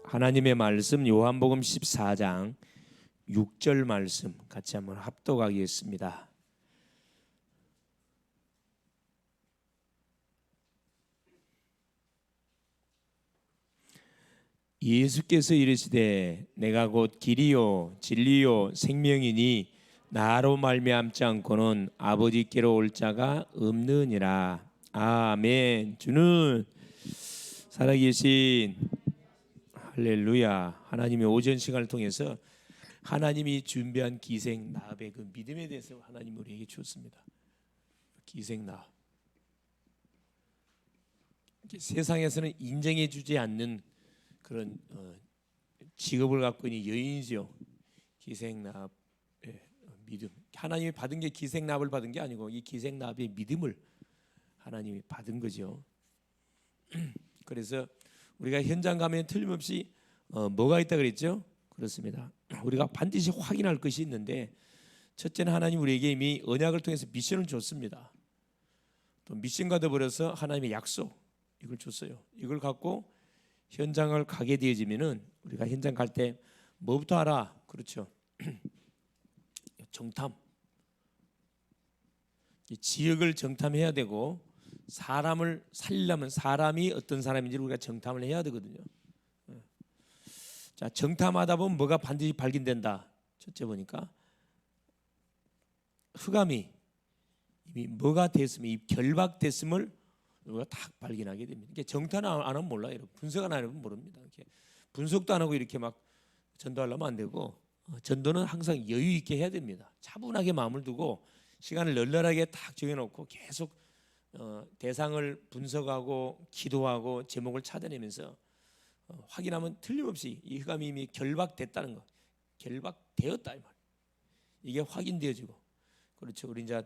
하나님의 말씀 요한복음 14장 6절 말씀 같이 한번 합독하겠습니다. 예수께서 이르시되 내가 곧 길이요 진리요 생명이니 나로 말미암지 않고는 아버지께로 올 자가 없느니라. 아멘. 주는 살아계신 할렐루야. 하나님의 오전 시간을 통해서 하나님이 준비한 기생 나합의 그 믿음에 대해서 하나님 우리에게 주었습니다. 기생 나합. 세상에서는 인정해 주지 않는 그런 직업을 갖고 있는 여인이죠. 기생 나합의 믿음. 하나님이 받은 게 기생 나합을 받은 게 아니고 이 기생 나합의 믿음을 하나님이 받은 거죠. 그래서 우리가 현장 가면 틀림없이 뭐가 있다 그랬죠? 그렇습니다. 우리가 반드시 확인할 것이 있는데, 첫째는 하나님 우리에게 이미 언약을 통해서 미션을 줬습니다. 또 미션과 더불어서 하나님의 약속 이걸 줬어요. 이걸 갖고 현장을 가게 되어지면은 우리가 현장 갈 때 뭐부터 알아? 그렇죠. 정탐. 지역을 정탐해야 되고, 사람을 살리려면 사람이 어떤 사람인지를 우리가 정탐을 해야 되거든요. 자, 정탐하다 보면 뭐가 반드시 발견된다. 첫째 보니까 흑암이 이미 뭐가 됐으면, 이 결박됐음을 우리가 딱 발견하게 됩니다. 이게 정탐 안 하면 몰라요. 여러분. 분석 안 하면 모릅니다. 이렇게 분석도 안 하고 이렇게 막 전도하려면 안 되고, 전도는 항상 여유 있게 해야 됩니다. 차분하게 마음을 두고 시간을 널널하게 딱 정해놓고 계속 대상을 분석하고 기도하고 제목을 찾아내면서 확인하면 틀림없이 이 흑암이 이미 결박됐다는 거, 결박되었다 이 말. 이게 확인되어지고, 그렇죠. 우리 이제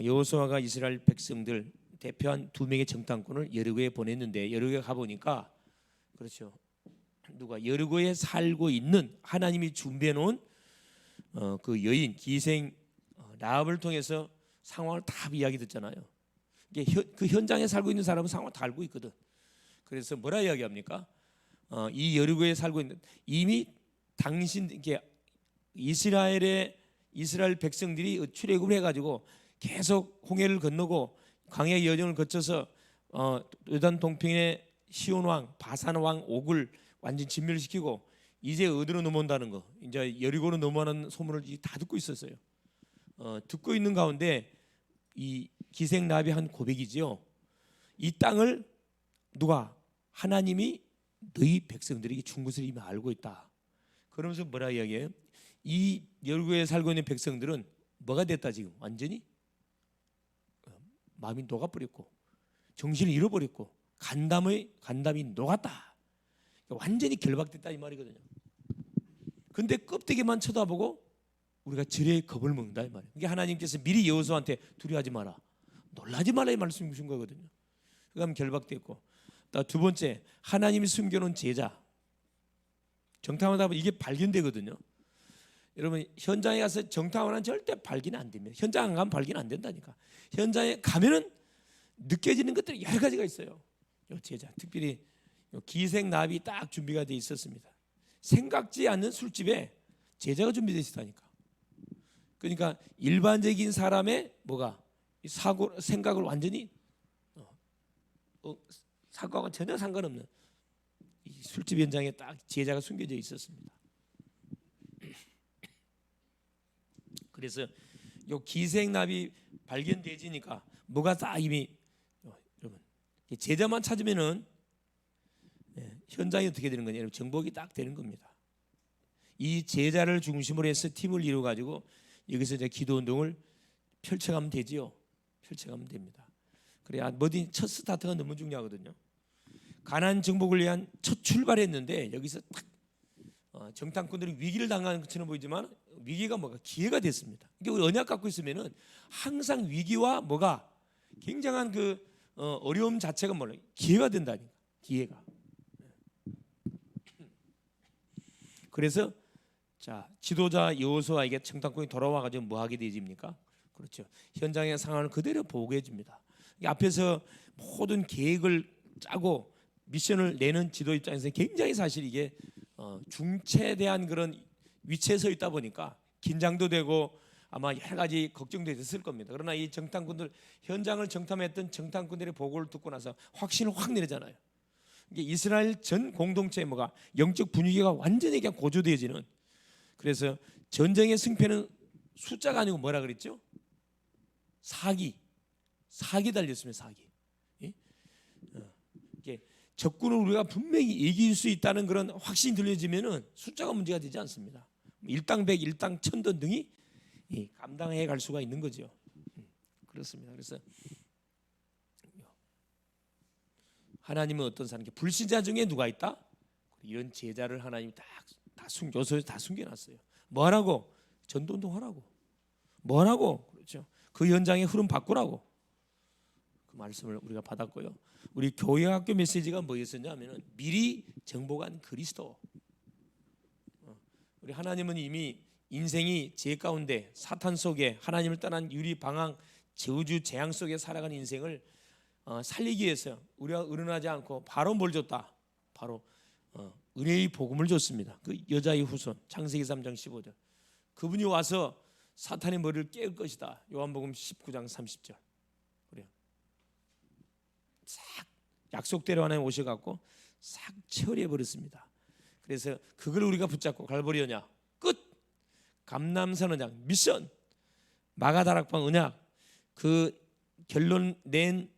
여호수아가 이스라엘 백성들 대표한 두 명의 정탐꾼을 여리고에 보냈는데, 여리고에 가 보니까 그렇죠. 누가 여리고에 살고 있는 하나님이 준비해 놓은 그 여인 기생 라합을 통해서 상황을 다 이야기 듣잖아요. 그 현장에 살고 있는 사람은 상황을 다 알고 있거든. 그래서 뭐라 이야기합니까? 이 여리고에 살고 있는 이미 당신 이스라엘 백성들이 출애굽을 해가지고 계속 홍해를 건너고 광야 여정을 거쳐서 요단 동편의 시온 왕, 바산 왕 옥을 완전 진멸시키고 이제 어디로 넘어온다는 거, 이제 여리고로 넘어가는 소문을 다 듣고 있었어요. 듣고 있는 가운데 이 기생 라합이 한 고백이지요. 이 땅을 누가 하나님이 너희 백성들에게 준 것을 이미 알고 있다. 그러면서 뭐라 이야기해요? 이 여리고에 살고 있는 백성들은 뭐가 됐다 지금 완전히 마음이 녹아버렸고 정신을 잃어버렸고 간담이 녹았다. 완전히 결박됐다 이 말이거든요. 근데 껍데기만 쳐다보고 우리가 절에 겁을 먹는다 이 말이에요. 이게 하나님께서 미리 여호수아한테 두려워하지 마라, 놀라지 말라 이 말씀 주신 거거든요. 그럼 결박됐고, 두 번째 하나님이 숨겨놓은 제자 정탐하다 보면 이게 발견되거든요. 여러분 현장에 가서 정탐하는 절대 발견 안 됩니다. 현장 안 가면 발견 안 된다니까. 현장에 가면은 느껴지는 것들이 여러 가지가 있어요. 요 제자 특별히 요 기생 나합이 딱 준비가 돼 있었습니다. 생각지 않는 술집에 제자가 준비되어 있다니까. 그러니까 일반적인 사람의 뭐가 생각을 완전히 사고하고 전혀 상관없는 이 술집 현장에 딱 제자가 숨겨져 있었습니다. 그래서 요 기생나비 발견되지니까 뭐가 딱 이미 여러분 제자만 찾으면은 현장이 어떻게 되는 거냐, 여러분 정복이 딱 되는 겁니다. 이 제자를 중심으로 해서 팀을 이루어 가지고 여기서 이제 기도 운동을 펼쳐가면 되지요. 펼쳐가면 됩니다. 그래야 뭐든 첫 스타트가 너무 중요하거든요. 가나안 정복을 위한 첫 출발했는데 여기서 딱 정탐꾼들이 위기를 당하는 것처럼 보이지만 위기가 뭐가 기회가 됐습니다. 이게 우리 언약 갖고 있으면은 항상 위기와 뭐가 굉장한 그 어려움 자체가 뭐라 기회가 된다니까. 기회가. 그래서 자 지도자 여호수아에게 정탐꾼이 돌아와 가지고 뭐 하게 되집니까? 그렇죠. 현장의 상황을 그대로 보고해 줍니다. 앞에서 모든 계획을 짜고 미션을 내는 지도 입장에서 굉장히 사실 이게 중체에 대한 그런 위치에 서 있다 보니까 긴장도 되고 아마 여러 가지 걱정도 있을 겁니다. 그러나 이 정탐꾼들, 현장을 정탐했던 정탐꾼들의 보고를 듣고 나서 확신을 확 내리잖아요. 이게 이스라엘 전 공동체의 뭐가 영적 분위기가 완전히 그냥 고조되어지는. 그래서 전쟁의 승패는 숫자가 아니고 뭐라 그랬죠? 사기 달렸습니다. 사기. 이게 적군을 우리가 분명히 이길 수 있다는 그런 확신이 들려지면은 숫자가 문제가 되지 않습니다. 일당100, 일당 1000돈 등이 감당해 갈 수가 있는 거죠. 그렇습니다. 그래서 하나님은 어떤 사람, 불신자 중에 누가 있다? 이런 제자를 하나님이 요소에 다 숨겨놨어요. 뭐하라고? 전도운동 하라고. 뭐하라고? 그렇죠. 그 현장의 흐름 바꾸라고. 그 말씀을 우리가 받았고요. 우리 교회학교 메시지가 뭐였었냐면은 미리 정복한 그리스도. 우리 하나님은 이미 인생이 죄 가운데 사탄 속에 하나님을 떠난 유리 방황 저주 재앙 속에 살아가는 인생을 살리기 위해서 우리가 의논하지 않고 바로 뭘 줬다? 바로 은혜의 복음을 줬습니다. 그 여자의 후손 창세기 3장 15절. 그분이 와서 사탄의 머리를 깨울 것이다. 요한복음 19장 30절. 그래요. 싹 약속대로 하나님 오셔갖고 싹 처리해 버렸습니다. 그래서 그걸 우리가 붙잡고 갈보리 언약 끝. 감람산 언약 미션. 마가다락방 언약 그 결론 낸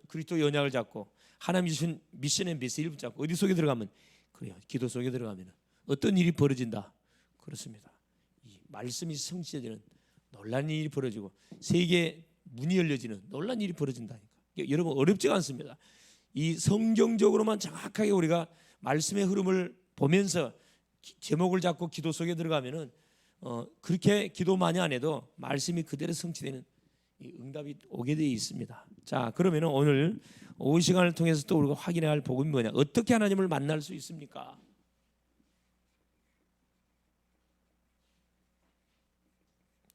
그리스도 언약을 잡고 하나님 주신 미션의 메시지를 붙잡고 어디 속에 들어가면 그래요. 기도 속에 들어가면 어떤 일이 벌어진다. 그렇습니다. 이 말씀이 성취되는 놀라운 일이 벌어지고 세계 문이 열려지는 놀라운 일이 벌어진다니까. 여러분 어렵지가 않습니다. 이 성경적으로만 정확하게 우리가 말씀의 흐름을 보면서 제목을 잡고 기도 속에 들어가면은 그렇게 기도 많이 안 해도 말씀이 그대로 성취되는 이 응답이 오게 되어 있습니다. 자, 그러면은 오늘 오후 시간을 통해서 또 우리가 확인해야 할 복음이 뭐냐? 어떻게 하나님을 만날 수 있습니까?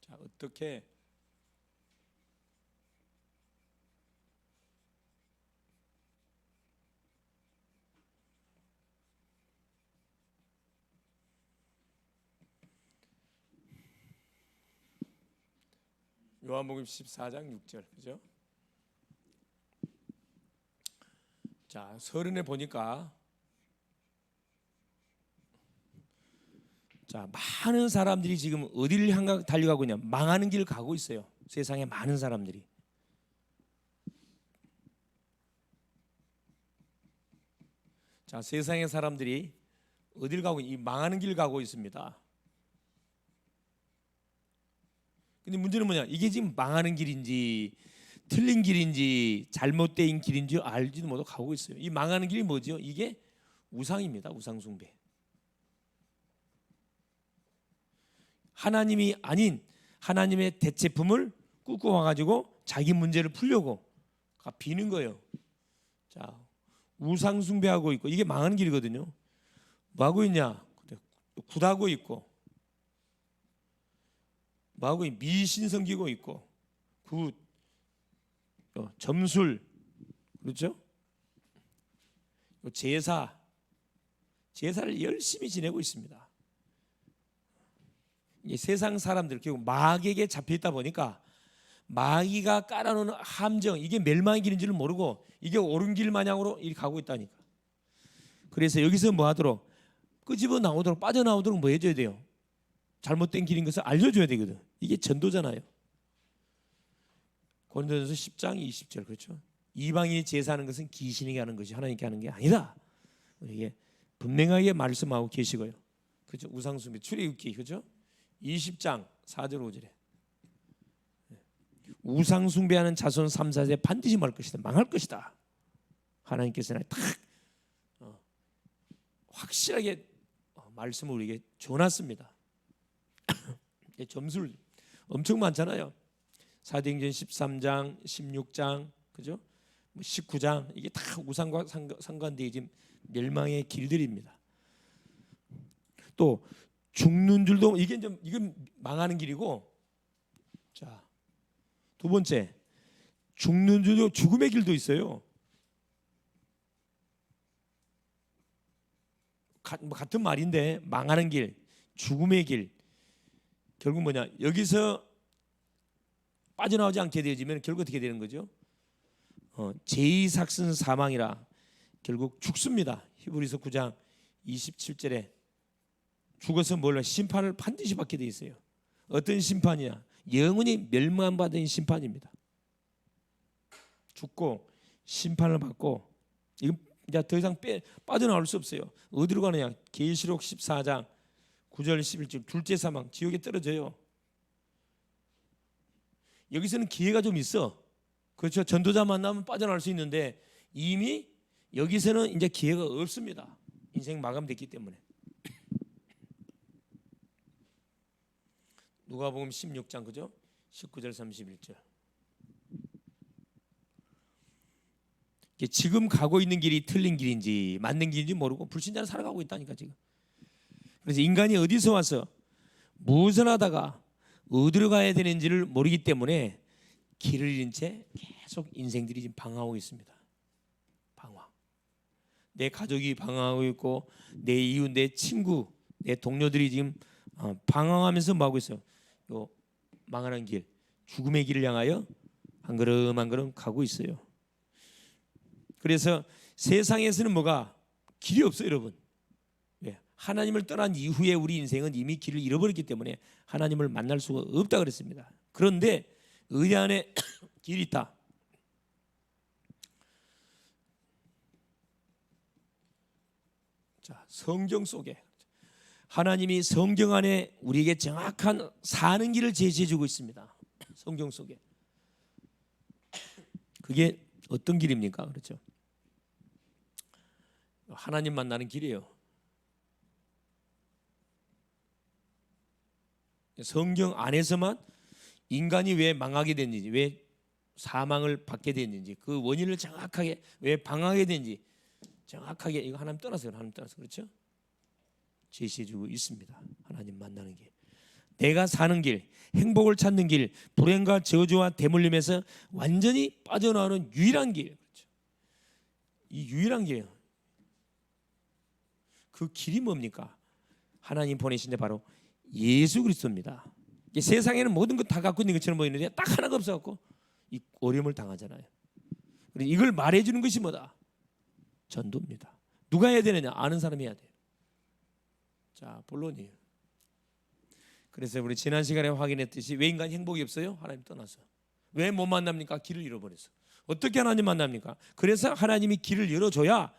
자, 어떻게? 요한복음 14장 6절 그죠? 자, 서른에 보니까 자, 많은 사람들이 지금 어디를 향해 달려가고 있냐? 망하는 길을 가고 있어요. 세상에 많은 사람들이. 자, 세상의 사람들이 어디를 가고 이 망하는 길을 가고 있습니다. 근데 문제는 뭐냐? 이게 지금 망하는 길인지 틀린 길인지 잘못된 길인지 알지도 못하고 가고 있어요. 이 망하는 길이 뭐죠? 이게 우상입니다. 우상 숭배. 하나님이 아닌 하나님의 대체품을 꾸고 와가지고 자기 문제를 풀려고 비는 거예요. 자, 우상 숭배하고 있고 이게 망하는 길이거든요. 뭐 하고 있냐? 굿하고 있고, 뭐 하고 미신 섬기고 있고, 굿, 점술, 그렇죠? 제사를 열심히 지내고 있습니다. 이 세상 사람들 결국 마귀에게 잡혀 있다 보니까 마귀가 깔아놓은 함정 이게 멸망의 길인지를 모르고 이게 옳은 길 마냥으로 이렇게 가고 있다니까. 그래서 여기서 뭐 하도록 끄집어 나오도록 빠져나오도록 뭐 해줘야 돼요? 잘못된 길인 것을 알려줘야 되거든. 이게 전도잖아요. 고린도전서 10장 20절 그렇죠? 이방인이 제사하는 것은 귀신에게 하는 것이 하나님께 하는 게 아니다. 이게 분명하게 말씀하고 계시고요. 그렇죠? 우상숭배 출애굽기 그렇죠? 20장 4절 5절에 우상숭배하는 자손 3, 4세 반드시 말 것이다. 망할 것이다. 하나님께서는 딱 확실하게 말씀을 우리에게 줘놨습니다. 점수를 엄청 많잖아요. 사도행전 13장, 16장, 그죠? 19장 이게 다 우상과 상관되어 지금 멸망의 길들입니다. 또 죽는 줄도 이건 망하는 길이고, 자, 두 번째 죽는 줄도 죽음의 길도 있어요. 같은 말인데 망하는 길, 죽음의 길, 결국 뭐냐? 여기서 빠져나오지 않게 되어지면 결국 어떻게 되는 거죠? 제2sak슨 사망이라 결국 죽습니다. 히브리서 9장 27절에 죽어서 뭘 심판을 반드시 받게 돼 있어요. 어떤 심판이냐? 영원히 멸망받은 심판입니다. 죽고 심판을 받고 이건 이제 더 이상 빠져나올 수 없어요. 어디로 가느냐? 계시록 14장 9절 11절 둘째 사망 지옥에 떨어져요. 여기서는 기회가 좀 있어. 그렇죠. 전도자 만나면 빠져나올 수 있는데 이미 여기서는 이제 기회가 없습니다. 인생 마감됐기 때문에. 누가복음 16장 그죠? 19절 31절. 지금 가고 있는 길이 틀린 길인지 맞는 길인지 모르고 불신자로 살아가고 있다니까 지금. 그래서 인간이 어디서 와서 무엇을 하다가 어디로 가야 되는지를 모르기 때문에 길을 잃은 채 계속 인생들이 지금 방황하고 있습니다. 방황. 내 가족이 방황하고 있고 내 이웃, 내 친구, 내 동료들이 지금 방황하면서 뭐하고 있어요? 요 망하는 길, 죽음의 길을 향하여 한 걸음 한 걸음 가고 있어요. 그래서 세상에서는 뭐가 길이 없어요, 여러분. 왜? 하나님을 떠난 이후에 우리 인생은 이미 길을 잃어버렸기 때문에 하나님을 만날 수가 없다 그랬습니다. 그런데 의리 안에 길이 있다. 자, 성경 속에 하나님이 성경 안에 우리에게 정확한 사는 길을 제시해 주고 있습니다. 성경 속에. 그게 어떤 길입니까? 그렇죠. 하나님 만나는 길이에요. 성경 안에서만 인간이 왜 망하게 됐는지, 왜 사망을 받게 됐는지, 그 원인을 정확하게 왜 방황하게 됐는지 정확하게 이거 하나님 떠나서 그렇죠? 제시해주고 있습니다. 하나님 만나는 길, 내가 사는 길, 행복을 찾는 길, 불행과 저주와 대물림에서 완전히 빠져나오는 유일한 길, 그렇죠? 이 유일한 길이에요. 그 길이 뭡니까? 하나님 보내신 데 바로 예수 그리스도입니다. 세상에는 모든 것 다 갖고 있는 것처럼 보이는데 딱 하나가 없어갖고 이 어려움을 당하잖아요. 그래서 이걸 말해주는 것이 뭐다? 전도입니다. 누가 해야 되느냐? 아는 사람이 해야 돼요. 자, 본론이에요. 그래서 우리 지난 시간에 확인했듯이 왜 인간이 행복이 없어요? 하나님 떠나서. 왜 못 만납니까? 길을 잃어버려서. 어떻게 하나님 만납니까? 그래서 하나님이 길을 열어줘야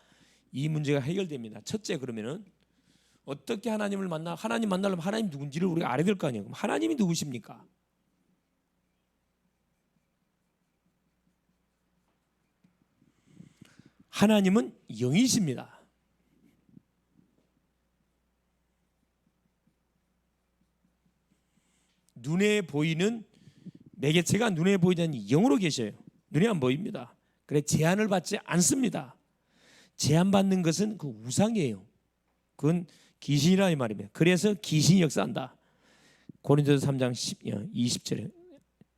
이 문제가 해결됩니다. 첫째, 그러면은 어떻게 하나님을 만나? 하나님 만나려면 하나님 누군지를 우리가 알아야 될 거 아니에요. 그럼 하나님이 누구십니까? 하나님은 영이십니다. 눈에 보이는 매개체가 눈에 보이지 않는 영으로 계셔요. 눈에 안 보입니다. 그래 제한을 받지 않습니다. 제한받는 것은 그 우상이에요. 그건 귀신이라 이 말입니다. 그래서 귀신이 역사한다. 고린도서 3장 20절에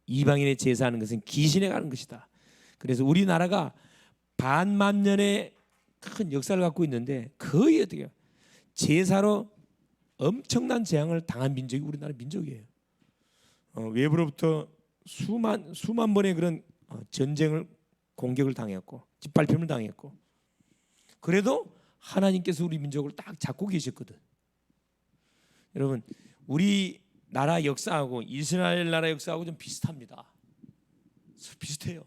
이방인의 제사하는 것은 귀신에 가는 것이다. 그래서 우리나라가 반만 년의 큰 역사를 갖고 있는데 거의 어떻게 해요? 제사로 엄청난 재앙을 당한 민족이 우리나라 민족이에요. 외부로부터 수만 번의 그런 전쟁을 공격을 당했고 짓밟힘을 당했고 그래도 하나님께서 우리 민족을 딱 잡고 계셨거든. 여러분 우리 나라 역사하고 이스라엘 나라 역사하고 좀 비슷합니다. 비슷해요.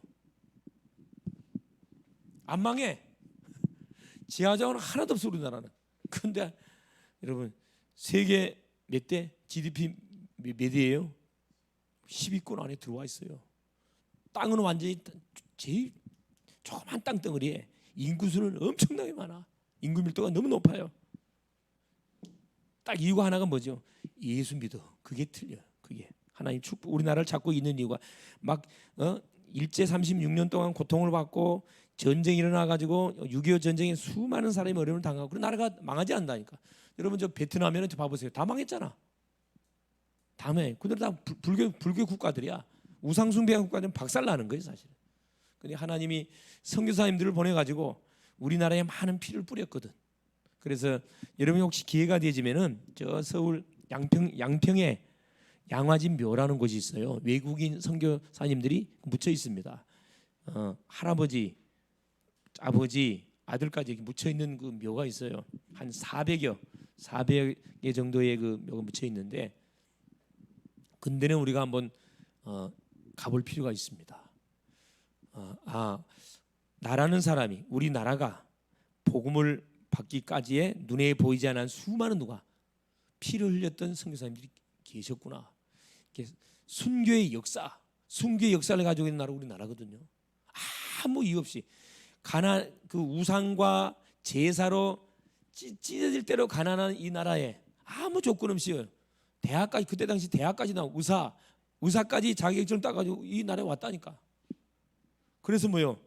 안 망해. 지하자원은 하나도 없어 우리나라는. 그런데 여러분 세계 몇 대? GDP 몇 위예요? 10위권 안에 들어와 있어요. 땅은 완전히 제일 조그만 땅덩어리에 인구수는 엄청나게 많아. 인구 밀도가 너무 높아요. 딱 이유가 하나가 뭐죠? 예수 믿어. 그게 틀려. 그게 하나님 축복 우리나라를 잡고 있는 이유가 막 일제 36년 동안 고통을 받고 전쟁이 일어나가지고 6.25 전쟁에 수많은 사람이 어려움을 당하고 그 나라가 망하지 않는다니까. 여러분 저 베트남에는 저 봐보세요. 다 망했잖아. 다음에 그들 다 불교 국가들이야. 우상숭배한 국가들은 박살나는 거예요 사실. 근데 하나님이 선교사님들을 보내가지고 우리나라에 많은 피를 뿌렸거든. 그래서 여러분이 혹시 기회가 되지면은 저 서울 양평에 양화진 묘라는 곳이 있어요. 외국인 선교사님들이 묻혀 있습니다. 할아버지, 아버지, 아들까지 이렇게 묻혀 있는 그 묘가 있어요. 한 400여 정도의 그 묘가 묻혀 있는데, 근데는 우리가 한번 가볼 필요가 있습니다. 나라는 사람이, 우리나라가 복음을 받기까지의 눈에 보이지 않은 수많은 누가 피를 흘렸던 선교사님들이 계셨구나. 순교의 역사, 순교의 역사를 가지고 있는 나라 우리나라거든요. 아무 이유 없이 가난 그 우상과 제사로 찢어질 대로 가난한 이 나라에 아무 조건 없이 대학까지, 그때 당시 대학까지 나온 의사까지 자격증을 따가지고 이 나라에 왔다니까. 그래서 뭐요?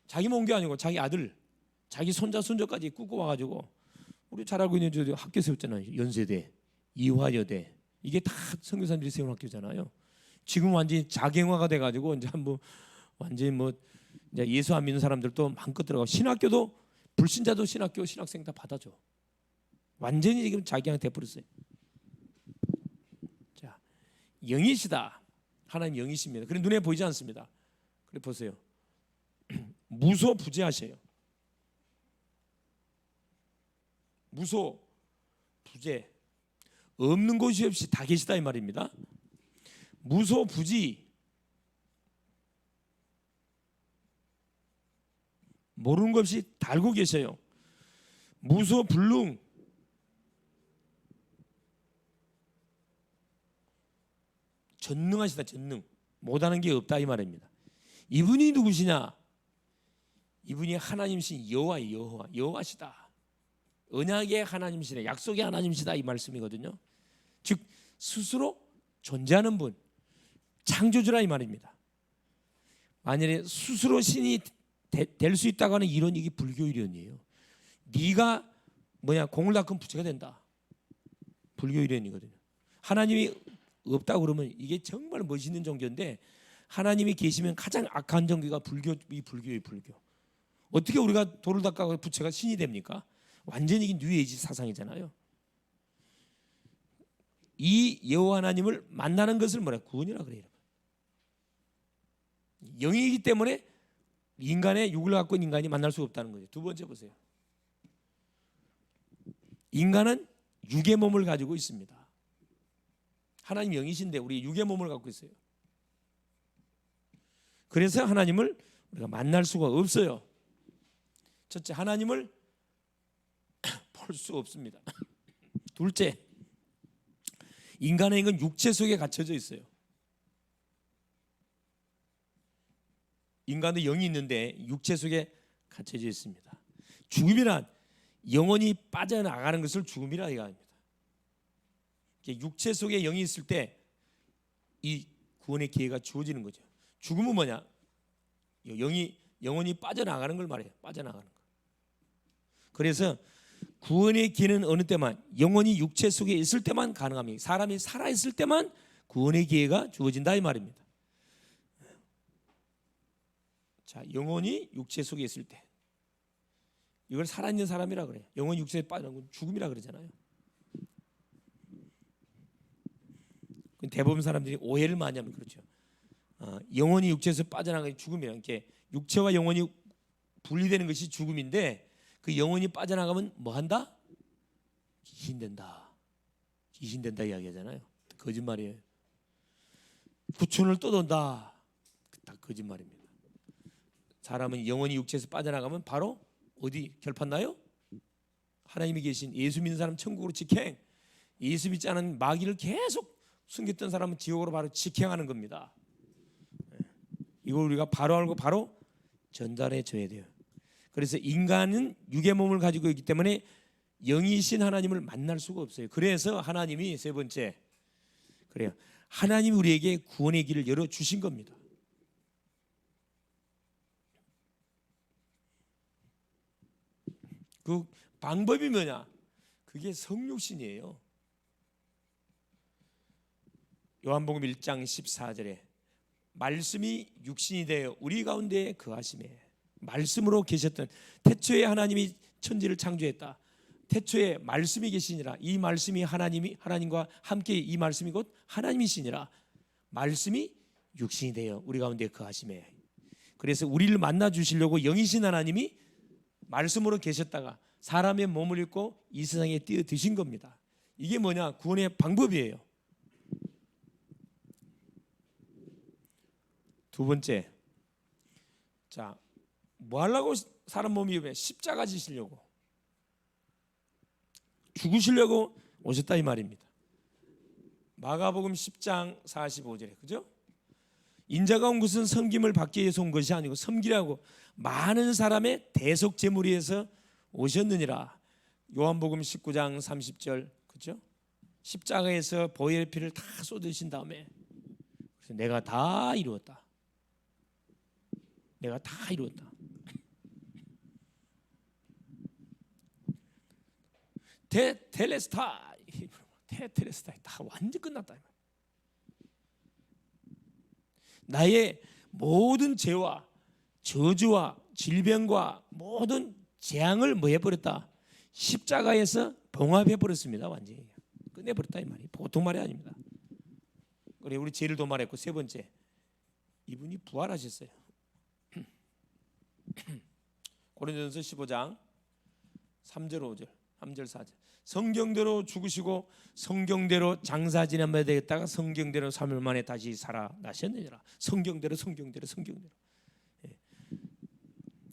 자기만 온 게 아니고 자기 아들, 자기 손자, 손녀까지 꾸고 와가지고, 우리 잘 알고 있는 저 학교 세웠잖아요. 연세대, 이화여대, 이게 다 선교사님들이 세운 학교잖아요. 지금 완전히 자경화가 돼가지고 이제 뭐 완전히 뭐 이제 예수 안 믿는 사람들도 마음껏 들어가고, 신학교도 불신자도 신학교 신학생 다 받아줘. 완전히 지금 자경화 돼버렸어요. 자, 영이시다. 하나님 영이십니다. 그래 눈에 보이지 않습니다. 그래 보세요. 무소부재하셔요. 무소부재, 없는 곳이 없이 다 계시다 이 말입니다. 무소부지, 모르는 것 없이 다 알고 계셔요. 무소불능, 전능하시다. 전능, 못하는 게 없다 이 말입니다. 이분이 누구시냐? 이분이 하나님이신 여호와시다. 언약의 하나님이시다. 약속의 하나님이시다 이 말씀이거든요. 즉 스스로 존재하는 분, 창조주라 이 말입니다. 만약에 스스로 신이 될 수 있다고 하는 이론, 이게 불교 이론이에요. 네가 공을 닦으면 부처가 된다. 불교 이론이거든요. 하나님이 없다고 그러면 이게 정말 멋있는 종교인데, 하나님이 계시면 가장 악한 종교가 불교예요. 불교. 어떻게 우리가 돌을 닦아서 부처가 신이 됩니까? 완전히 이게 뉴에이지 사상이잖아요. 이 여호와 하나님을 만나는 것을 구원이라 그래요. 영이기 때문에 인간의 육을 갖고 있는 인간이 만날 수 없다는 거죠. 두 번째 보세요. 인간은 육의 몸을 가지고 있습니다. 하나님 영이신데 우리 육의 몸을 갖고 있어요. 그래서 하나님을 우리가 만날 수가 없어요. 첫째, 하나님을 볼 수 없습니다. 둘째, 인간의 영은 육체 속에 갇혀져 있어요. 인간도 영이 있는데 육체 속에 갇혀져 있습니다. 죽음이란 영혼이 빠져나가는 것을 죽음이라 이야기합니다. 육체 속에 영이 있을 때 이 구원의 기회가 주어지는 거죠. 죽음은 뭐냐? 영혼이 빠져나가는 걸 말해요. 빠져나가는 거. 그래서 구원의 기회는 어느 때만, 영혼이 육체 속에 있을 때만 가능합니다. 사람이 살아 있을 때만 구원의 기회가 주어진다 이 말입니다. 자, 영혼이 육체 속에 있을 때, 이걸 살아있는 사람이라 그래요. 영혼이 육체에 빠지는 건 죽음이라 그러잖아요. 대부분 사람들이 오해를 많이 하면 그렇죠. 영혼이 육체에서 빠져나가는 게 죽음이라. 이렇게 육체와 영혼이 분리되는 것이 죽음인데, 그 영혼이 빠져나가면 뭐 한다? 귀신된다. 귀신된다 이야기하잖아요. 거짓말이에요. 구천을 떠돈다. 다 거짓말입니다. 사람은 영혼이 육체에서 빠져나가면 바로 어디 결판나요? 하나님이 계신, 예수 믿는 사람 천국으로 직행, 예수 믿지 않은 마귀를 계속 숨겼던 사람은 지옥으로 바로 직행하는 겁니다. 이걸 우리가 바로 알고 바로 전달해 줘야 돼요. 그래서 인간은 육의 몸을 가지고 있기 때문에 영이신 하나님을 만날 수가 없어요. 그래서 하나님이 세 번째, 그래요. 하나님이 우리에게 구원의 길을 열어 주신 겁니다. 그 방법이 뭐냐? 그게 성육신이에요. 요한복음 1장 14절에 말씀이 육신이 되어 우리 가운데 거하심에, 말씀으로 계셨던 태초에 하나님이 천지를 창조했다. 태초에 말씀이 계시니라. 이 말씀이 하나님과 함께 이 말씀이 곧 하나님이시니라. 말씀이 육신이 되어 우리 가운데 거하심에. 그래서 우리를 만나 주시려고 영이신 하나님이 말씀으로 계셨다가 사람의 몸을 입고 이 세상에 뛰어드신 겁니다. 이게 뭐냐? 구원의 방법이에요. 두 번째, 자, 뭐 하려고 사람 몸이 입에 십자가 지시려고, 죽으시려고 오셨다 이 말입니다. 마가복음 10장 45절에, 그죠? 인자가 온 것은 섬김을 받기 위해서 온 것이 아니고 섬기라고 많은 사람의 대속 제물이 해서 오셨느니라. 요한복음 19장 30절, 그죠? 십자가에서 보혈의 피를 다 쏟으신 다음에 그래서 내가 다 이루었다. 내가 다 이루었다. 테텔레스타이 다 완전 끝났다. 나의 모든 죄와 저주와 질병과 모든 재앙을 뭐 해버렸다? 십자가에서 봉합해버렸습니다. 완전히 끝내버렸다 이 말이 보통 말이 아닙니다. 그래, 우리 죄를 도말했고, 세 번째, 이분이 부활하셨어요. 고린도전서 15장 3절 5절 3절 4절 성경대로 죽으시고 성경대로 장사 지내야 되겠다가 성경대로 3일 만에 다시 살아나셨느니라. 성경대로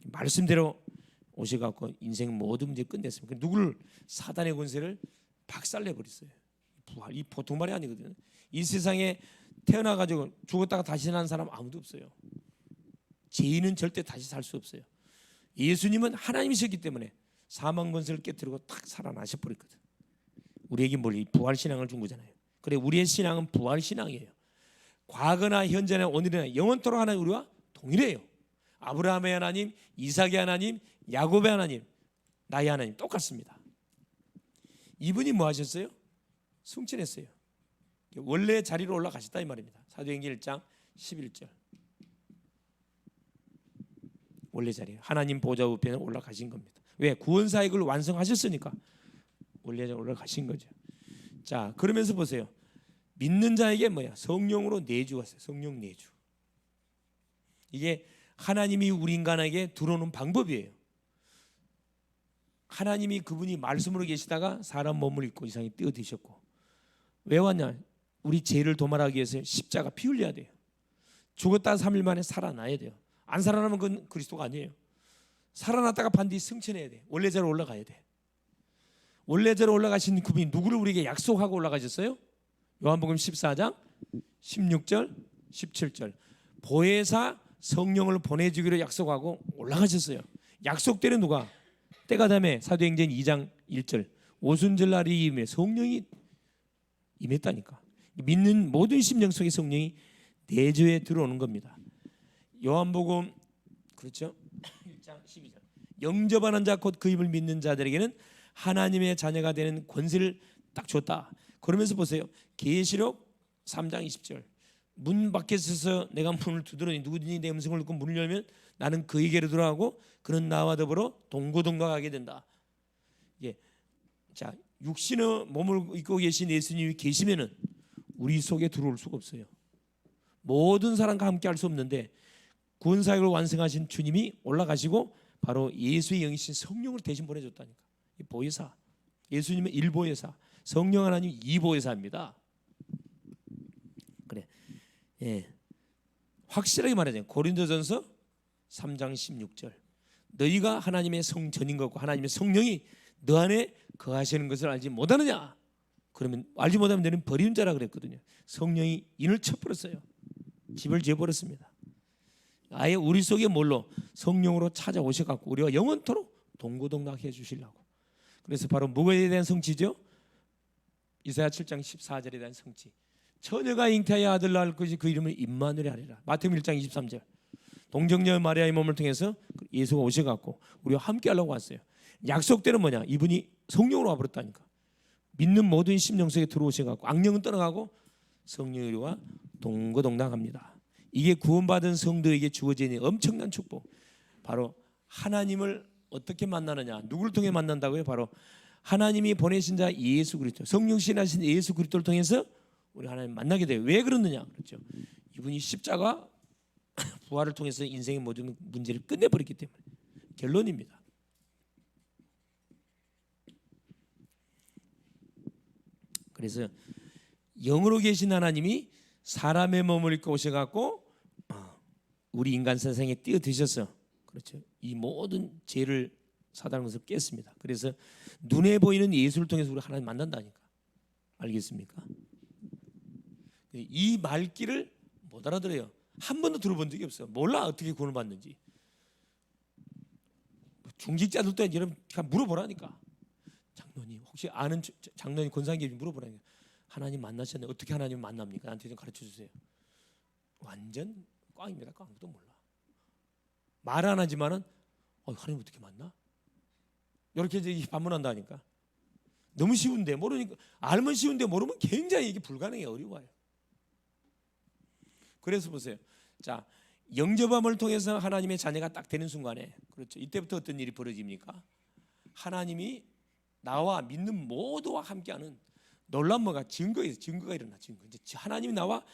말씀대로 오셔갖고 인생 모든 문제 끝냈습니다. 누구를? 사단의 권세를 박살내버렸어요. 부활, 이 보통 말이 아니거든요. 이 세상에 태어나가지고 죽었다가 다시 난 사람 아무도 없어요. 죄인은 절대 다시 살 수 없어요. 예수님은 하나님이셨기 때문에 사망 권세를 깨뜨리고 탁 살아나셔버렸거든. 우리에게 뭘 부활 신앙을 준 거잖아요. 그래, 우리의 신앙은 부활 신앙이에요. 과거나 현재나 오늘이나 영원토록 하나님 우리와 동일해요. 아브라함의 하나님, 이삭의 하나님, 야곱의 하나님, 나의 하나님 똑같습니다. 이분이 뭐 하셨어요? 승천했어요. 원래 자리로 올라가셨다 이 말입니다. 사도행전 1장 11절. 원래 자리, 하나님 보좌 우편에 올라가신 겁니다. 왜? 구원 사역을 완성하셨으니까 원래 자리로 올라가신 거죠. 자, 그러면서 보세요. 믿는 자에게 뭐야? 성령으로 내주가 있어요. 성령 내주. 이게 하나님이 우리 인간에게 들어오는 방법이에요. 하나님이 그분이 말씀으로 계시다가 사람 몸을 입고 이 세상에 뛰어드셨고, 왜 왔냐? 우리 죄를 도말하기 위해서 십자가 피 흘려야 돼요. 죽었다 3일 만에 살아나야 돼요. 안 살아나면 그건 그리스도가 아니에요. 살아났다가 반드시 승천해야 돼. 원래 자리로 올라가야 돼. 원래 자리로 올라가신 그분이 누구를 우리에게 약속하고 올라가셨어요? 요한복음 14장 16절 17절 보혜사 성령을 보내주기로 약속하고 올라가셨어요. 약속대로 누가? 때가 되매 사도행전 2장 1절 오순절 날이 임해 성령이 임했다니까. 믿는 모든 심령 속에 성령이 내주에 들어오는 겁니다. 요한복음 그렇죠? 1장 12절 영접하는 자 곧 그 이름을 믿는 자들에게는 하나님의 자녀가 되는 권세를 딱 줬다. 그러면서 보세요. 계시록 3장 20절 문 밖에 서서 내가 문을 두드러니 누구든지 내 음성을 듣고 문을 열면 나는 그에게로 들어가고 그는 나와 더불어 동고동락하게 된다. 예. 자, 육신의 몸을 입고 계신 예수님이 계시면은 우리 속에 들어올 수가 없어요. 모든 사람과 함께 할 수 없는데 구원 사역을 완성하신 주님이 올라가시고 바로 예수의 영이신 성령을 대신 보내줬다니까. 이 보혜사. 예수님은 1보혜사, 성령 하나님 2보혜사입니다. 그래. 예. 확실하게 말하자면 고린도전서 3장 16절 너희가 하나님의 성전인 것과 하나님의 성령이 너 안에 거하시는 것을 알지 못하느냐? 그러면 알지 못하면 너는 버리는 자라 그랬거든요. 성령이 인을 쳐버렸어요. 집을 지어버렸습니다. 아예 우리 속에 뭘로? 성령으로 찾아오셔갖고 우리와 영원토록 동고동락해 주시려고. 그래서 바로 무엇에 대한 성취죠? 이사야 7장 14절에 대한 성취. 처녀가 잉태하여 아들 낳을 것이 그 이름을 임마누엘 하리라. 마태복음 1장 23절 동정녀 마리아의 몸을 통해서 예수가 오셔갖고 우리와 함께 하려고 왔어요. 약속대로 뭐냐? 이분이 성령으로 와버렸다니까. 믿는 모든 심령 속에 들어오셔갖고 악령은 떠나가고 성령이 우리와 동고동락합니다. 이게 구원받은 성도에게 주어지는 엄청난 축복. 바로 하나님을 어떻게 만나느냐? 누구를 통해 만난다고요? 바로 하나님이 보내신 자 예수 그리스도, 성령신 하신 예수 그리스도를 통해서 우리 하나님 만나게 돼요. 왜 그러느냐? 그렇죠. 이분이 십자가 부활을 통해서 인생의 모든 문제를 끝내버렸기 때문에. 결론입니다. 그래서 영으로 계신 하나님이 사람의 몸을 입고 오셔갖고 우리 인간 세상에 뛰어드셔서, 그렇죠, 이 모든 죄를 사단의 것을 깼습니다. 그래서 눈에 보이는 예수를 통해서 우리 하나님 만난다니까. 알겠습니까? 이 말귀를 못 알아들어요. 한 번도 들어본 적이 없어요. 몰라 어떻게 구원을 받는지. 중직자들도 여러분 물어보라니까. 장로님 혹시 아는 장로님 권상계님 물어보라니까. 하나님 만나셨네. 어떻게 하나님 만납니까? 나한테 좀 가르쳐 주세요. 완전 꽝입니다. 꽝. 아무도 몰라. 말 안 하지만은 하나님 어떻게 만나? 이렇게 이제 반문한다니까. 너무 쉬운데 모르니까, 알면 쉬운데 모르면 굉장히 이게 불가능해, 어려워요. 그래서 보세요. 자, 영접함을 통해서 하나님의 자녀가 딱 되는 순간에, 그렇죠, 이때부터 어떤 일이 벌어집니까? 하나님이 나와 믿는 모두와 함께하는 놀라운 뭐가 증거가 일어나. 증거. 이제 하나님이 나와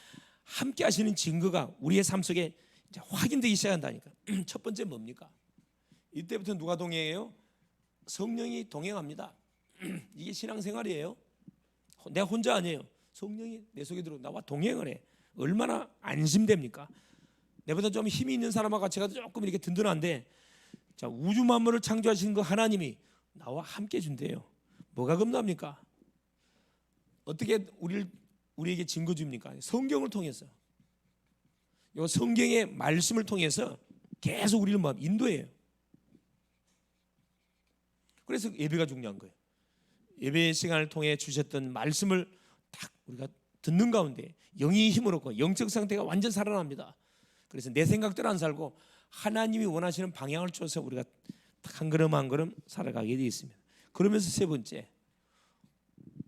함께 하시는 증거가 우리의 삶 속에 이제 확인되기 시작한다니까. 첫 번째 뭡니까? 이때부터 누가 동행해요? 성령이 동행합니다. 이게 신앙생활이에요. 내가 혼자 아니에요. 성령이 내 속에 들어 나와 동행을 해. 얼마나 안심됩니까? 내보다 좀 힘이 있는 사람하고 같이 가도 조금 이렇게 든든한데, 자, 우주 만물을 창조하신 그 하나님이 나와 함께 준대요. 뭐가 겁납니까? 어떻게 우리에게 증거 줍니까? 성경을 통해서. 이 성경의 말씀을 통해서 계속 우리를 인도해요. 그래서 예배가 중요한 거예요. 예배 시간을 통해 주셨던 말씀을 딱 우리가 듣는 가운데 영이 힘을 얻고 영적 상태가 완전 살아납니다. 그래서 내 생각대로 안 살고 하나님이 원하시는 방향을 줘서 우리가 한 걸음 한 걸음 살아가게 되어 있습니다. 그러면서 세 번째,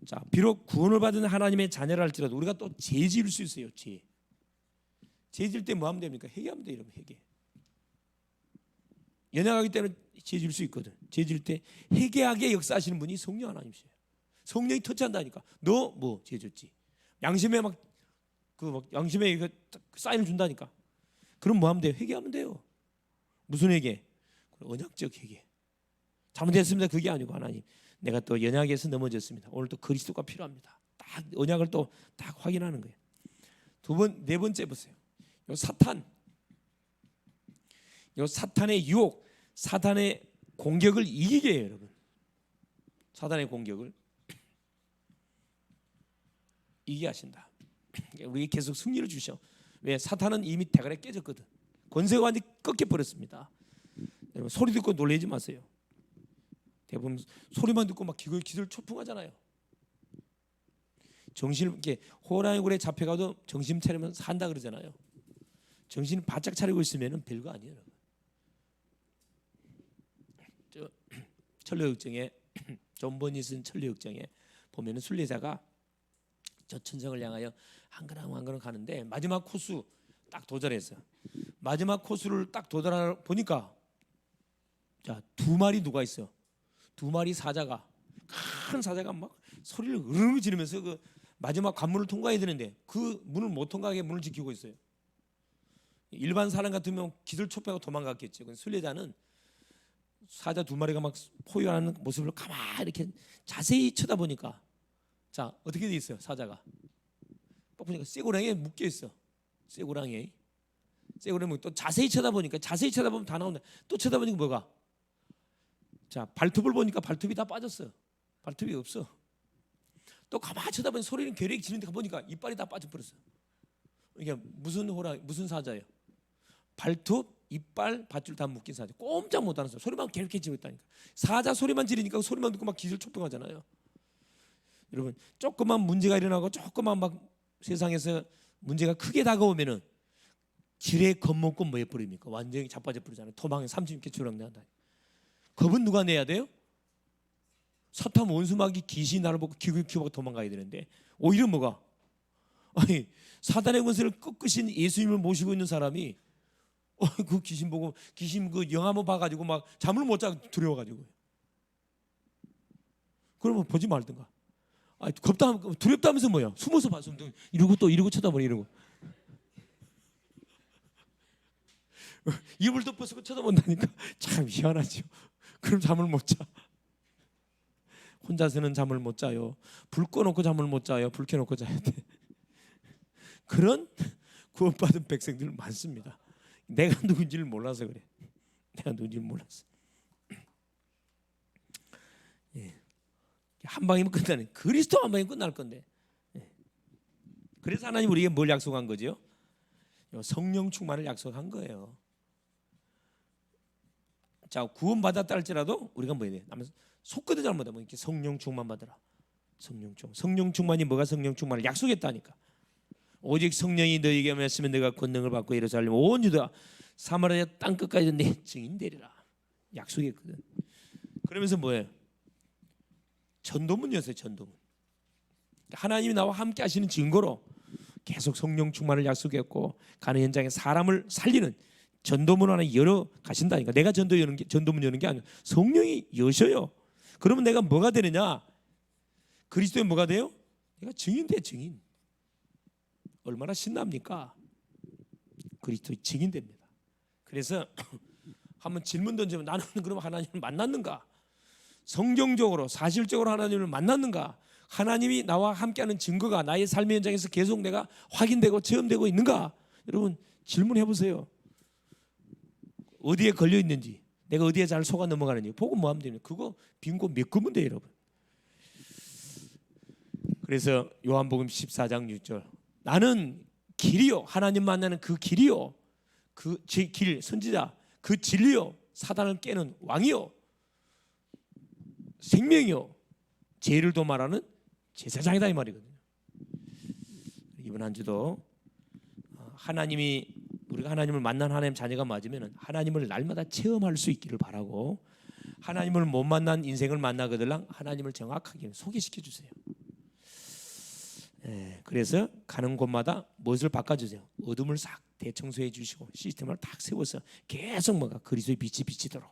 자, 비록 구원을 받은 하나님의 자녀라 할지라도 우리가 또 죄 지을 수 있어요. 죄 지을 때 뭐 하면 됩니까? 회개하면 돼요. 여러분, 회개. 연약하기 때문에 죄 지을 수 있거든. 죄 지을 때 회개하게 역사하시는 분이 성령 하나님이세요. 성령이 터치한다니까. 너 뭐 죄 졌지? 양심에 양심에 사인을 준다니까. 그럼 뭐 하면 돼요? 회개하면 돼요. 무슨 회개? 언약적 회개. 잘못했습니다. 그게 아니고, 하나님, 내가 또 연약해서 넘어졌습니다. 오늘 또 그리스도가 필요합니다. 딱 언약을 또 딱 확인하는 거예요. 네 번째 보세요. 요 사탄의 유혹, 사탄의 공격을 이기게 해요, 여러분. 사탄의 공격을 이기게 하신다. 우리에게 계속 승리를 주셔. 왜? 사탄은 이미 대가리 깨졌거든. 권세가 완전히 꺾여버렸습니다. 여러분, 소리 듣고 놀라지 마세요. 대부분 소리만 듣고 막 기들 초풍하잖아요. 정신을 이렇게 호랑이 굴에 잡혀가도 정신 차리면 산다 그러잖아요. 정신을 바짝 차리고 있으면 별거 아니에요. 천녀역정에 존 버니슨 천녀역정에 보면은 순례자가 저 천성을 향하여 한 걸음 한 걸음 가는데 마지막 코스 딱 도달했어. 마지막 코스를 딱 도달하다 보니까, 자, 두 마리 누가 있어? 두 마리 사자가, 큰 사자가 막 소리를 으르르 지르면서 그 마지막 관문을 통과해야 되는데 그 문을 못 통과하게 문을 지키고 있어요. 일반 사람 같으면 기들초패하고 도망갔겠죠. 근데 순례자는 사자 두 마리가 막 포효하는 모습을 가만히 이렇게 자세히 쳐다보니까, 자, 어떻게 돼 있어요? 사자가 딱 보니까 쇠고랑이에 묶여 있어. 쇠고랑이 또 자세히 쳐다보니까, 자세히 쳐다보면 다 나온다. 또 쳐다보니까 뭐가? 자, 발톱을 보니까 발톱이 다 빠졌어. 발톱이 없어. 또 가만히 쳐다보니 소리는 괴력이 지는데 보니까 이빨이 다 빠져버렸어. 이게 무슨 사자예요? 발톱, 이빨, 밧줄 다 묶인 사자. 꼼짝 못하는 사자. 소리만 괴롭게 지르고 있다니까. 사자 소리만 지르니까 그 소리만 듣고 막 기절초풍하잖아요. 여러분, 조그만 문제가 일어나고 조그만 막 세상에서 문제가 크게 다가오면은 지레 겁먹고 뭐 해버립니까? 완전히 자빠져 버리잖아요. 도망에 30개 주렁난다. 겁은 누가 내야 돼요? 사탄 원수마귀 귀신이 나를 보고 기우기우하고 도망가야 되는데, 오히려 뭐가? 아니, 사단의 권세를 꺾으신 예수님을 모시고 있는 사람이 그 귀신 보고 귀신 그 영화 한번 봐가지고 막 잠을 못 자고 두려워가지고. 그러면 보지 말든가. 겁다 두렵다면서 뭐야? 숨어서 봐. 이러고 또 이러고 쳐다보니 이러고. 입을 덮어서 쳐다본다니까 참 희한하죠. 그럼 잠을 못 자. 혼자서는 잠을 못 자요. 불 꺼놓고 잠을 못 자요. 불 켜놓고 자야 돼. 그런 구원받은 백성들 많습니다. 내가 누군지를 몰라서 그래. 내가 누군지를 몰랐어. 예. 한 방이면 끝나는, 그리스도 한 방이면 끝날 건데. 예. 그래서 하나님 우리에게 뭘 약속한 거죠? 성령 충만을 약속한 거예요. 자, 구원받았다 할지라도 우리가 뭐 해야 돼? 속거도 잘못하면 이렇게 성령 충만 받으라. 성령 충만이 뭐가 성령 충만을 약속했다니까. 오직 성령이 너희에게 임했으면 내가 권능을 받고 예루살렘 온 유다 사마리아 땅 끝까지 내 증인 되리라. 약속했거든. 그러면서 뭐예요? 전도문이었어요. 전도문. 하나님이 나와 함께 하시는 증거로 계속 성령 충만을 약속했고, 가는 현장에 사람을 살리는 전도문 하나 열어 가신다니까. 내가 전도문 여는 게 아니라 성령이 여셔요. 그러면 내가 뭐가 되느냐? 그리스도의 뭐가 돼요? 내가 증인 돼. 증인. 얼마나 신납니까? 그리스도의 증인 됩니다. 그래서 한번 질문 던지면, 나는 그럼 하나님을 만났는가? 성경적으로 사실적으로 하나님을 만났는가? 하나님이 나와 함께하는 증거가 나의 삶의 현장에서 계속 내가 확인되고 체험되고 있는가? 여러분 질문해 보세요. 어디에 걸려 있는지, 내가 어디에 잘 속아 넘어가는지 보고 뭐 하면 됩니까? 그거 빙고 메꾸면 돼요, 여러분. 그래서 요한복음 14장 6절, 나는 길이요, 하나님 만나는 그 길이요, 그 제 길, 선지자, 그 진리요, 사단을 깨는 왕이요, 생명이요, 죄를 도말하는 제사장이다, 이 말이거든요. 이번 한 주도 우리가 하나님을 만난 하나님 자녀가 맞으면 하나님을 날마다 체험할 수 있기를 바라고, 하나님을 못 만난 인생을 만나거들랑 하나님을 정확하게 소개시켜 주세요. 그래서 가는 곳마다 무엇을 바꿔주세요? 어둠을 싹 대청소해 주시고 시스템을 딱 세워서 계속 뭐가 그리스도의 빛이 비치도록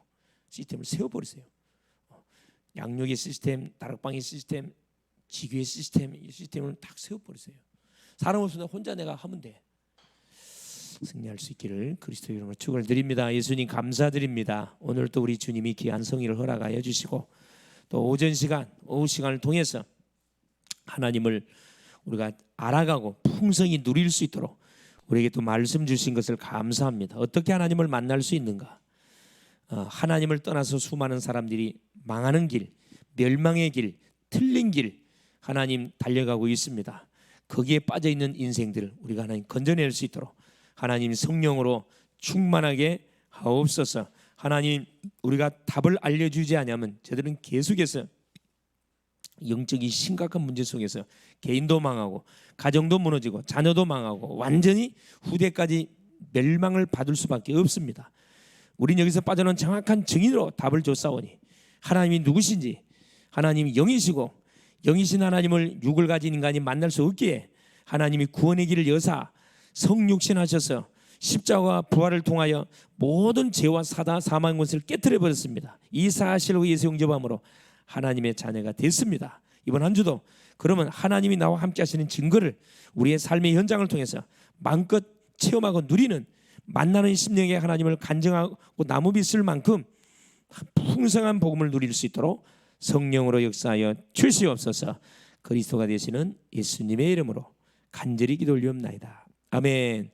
시스템을 세워버리세요. 양육의 시스템, 다락방의 시스템, 지교의 시스템, 이 시스템을 딱 세워버리세요. 사람 없으면 혼자 내가 하면 돼. 승리할 수 있기를 그리스도 이름으로 축원을 드립니다. 예수님 감사드립니다. 오늘 또 우리 주님이 귀한 성의를 허락하여 주시고, 또 오전 시간, 오후 시간을 통해서 하나님을 우리가 알아가고 풍성히 누릴 수 있도록 우리에게 또 말씀 주신 것을 감사합니다. 어떻게 하나님을 만날 수 있는가? 하나님을 떠나서 수많은 사람들이 망하는 길, 멸망의 길, 틀린 길 하나님 달려가고 있습니다. 거기에 빠져있는 인생들을 우리가 하나님 건져낼 수 있도록 하나님 성령으로 충만하게 하옵소서. 하나님, 우리가 답을 알려주지 않으면 저들은 계속해서 영적인 심각한 문제 속에서 개인도 망하고 가정도 무너지고 자녀도 망하고 완전히 후대까지 멸망을 받을 수밖에 없습니다. 우린 여기서 빠져나온 정확한 증인으로 답을 줬사오니, 하나님이 누구신지, 하나님이 영이시고 영이신 하나님을 육을 가진 인간이 만날 수 없기에 하나님이 구원의 길을 여사 성육신하셔서 십자가와 부활을 통하여 모든 죄와 사망의 것을 깨뜨려 버렸습니다. 이 사실을 위해서 영접함으로 하나님의 자녀가 됐습니다. 이번 한 주도 그러면 하나님이 나와 함께 하시는 증거를 우리의 삶의 현장을 통해서 마음껏 체험하고 누리는, 만나는 심령에 하나님을 간증하고 나무 빚을 만큼 풍성한 복음을 누릴 수 있도록 성령으로 역사하여 주시옵소서. 그리스도가 되시는 예수님의 이름으로 간절히 기도 올리옵나이다. 아멘.